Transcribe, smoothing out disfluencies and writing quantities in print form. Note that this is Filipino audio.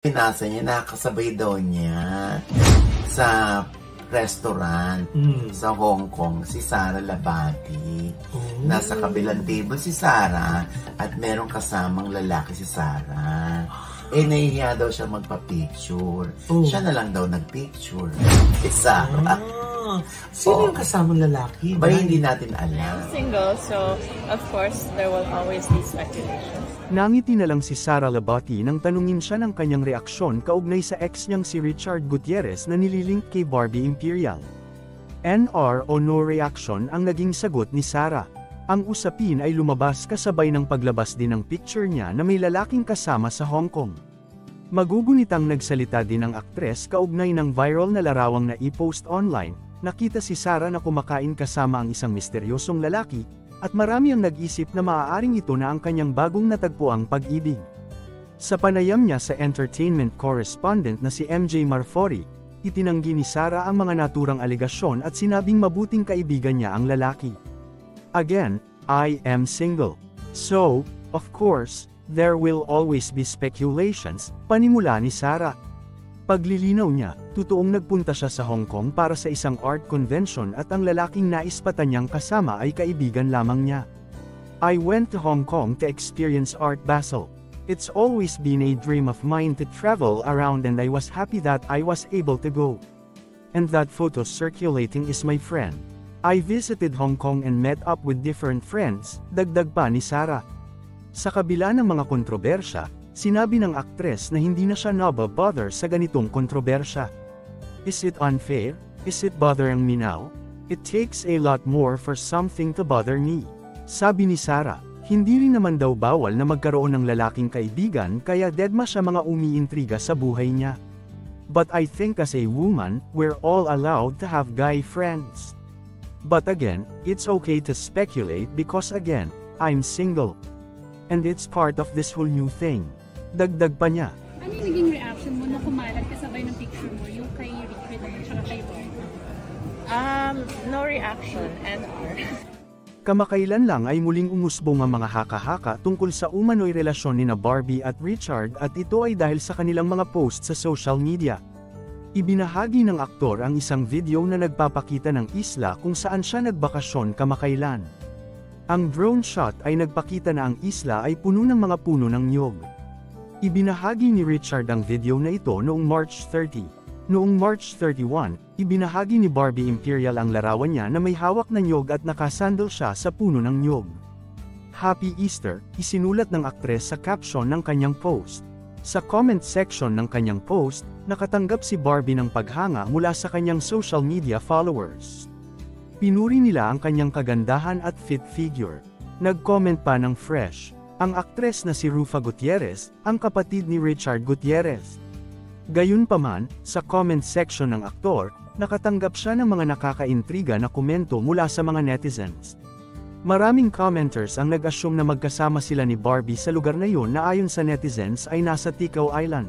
Pinasa niya, nakakasabay daw niya sa restaurant sa Hong Kong, si Sara Labati. Nasa kabilang table si Sara at merong kasamang lalaki si Sara. Nahihiya daw siya magpa-picture. Siya na lang daw nag-picture. Si Sara. Sino yung kasamang lalaki? Ba hindi natin alam. I'm single, so of course there will always be speculation. Nangiti na lang si Sara Labati nang tanungin siya ng kanyang reaksyon kaugnay sa ex niyang si Richard Gutierrez na nililink kay Barbie Imperial. NR o no reaction ang naging sagot ni Sara. Ang usapin ay lumabas kasabay ng paglabas din ng picture niya na may lalaking kasama sa Hong Kong. Magugunitang nagsalita din ang aktres kaugnay ng viral na larawang na i-post online. Nakita si Sara na kumakain kasama ang isang misteryosong lalaki, at marami ang nag-isip na maaaring ito na ang kanyang bagong natagpuang pag-ibig. Sa panayam niya sa entertainment correspondent na si MJ Marfori, itinanggi ni Sara ang mga naturang alegasyon at sinabing mabuting kaibigan niya ang lalaki. Again, I am single. So, of course, there will always be speculations, panimula ni Sara. Paglilinaw niya, totoong nagpunta siya sa Hong Kong para sa isang art convention at ang lalaking naispatan niyang kasama ay kaibigan lamang niya. I went to Hong Kong to experience Art Basel. It's always been a dream of mine to travel around and I was happy that I was able to go. And that photo circulating is my friend. I visited Hong Kong and met up with different friends, dagdag pa ni Sara. Sa kabila ng mga kontrobersya, sinabi ng aktres na hindi na siya nababother sa ganitong kontrobersya. Is it unfair? Is it bothering me now? It takes a lot more for something to bother me. Sabi ni Sara, hindi rin naman daw bawal na magkaroon ng lalaking kaibigan kaya dedma siya mga umiintriga sa buhay niya. But I think as a woman, we're all allowed to have guy friends. But again, it's okay to speculate because again, I'm single. And it's part of this whole new thing. Dagdag pa niya. Ano yung naging reaction mo na kumalat kasabay ng picture mo, yung kay Richard at saka kay Barbie? No reaction, NR. Kamakailan lang ay muling umusbong ang mga haka-haka tungkol sa umano'y relasyon ni Barbie at Richard at ito ay dahil sa kanilang mga posts sa social media. Ibinahagi ng aktor ang isang video na nagpapakita ng isla kung saan siya nagbakasyon kamakailan. Ang drone shot ay nagpakita na ang isla ay puno ng mga puno ng niyog. Ibinahagi ni Richard ang video na ito noong March 30. Noong March 31, ibinahagi ni Barbie Imperial ang larawan niya na may hawak na niyog at nakasandal siya sa puno ng niyog. Happy Easter, isinulat ng aktres sa caption ng kanyang post. Sa comment section ng kanyang post, nakatanggap si Barbie ng paghanga mula sa kanyang social media followers. Pinuri nila ang kanyang kagandahan at fit figure. Nag-comment pa ng fresh ang aktres na si Rufa Gutierrez, ang kapatid ni Richard Gutierrez. Gayunpaman, sa comment section ng aktor, nakatanggap siya ng mga nakakaintriga na komento mula sa mga netizens. Maraming commenters ang nag-assume na magkasama sila ni Barbie sa lugar na yun na ayon sa netizens ay nasa Ticao Island.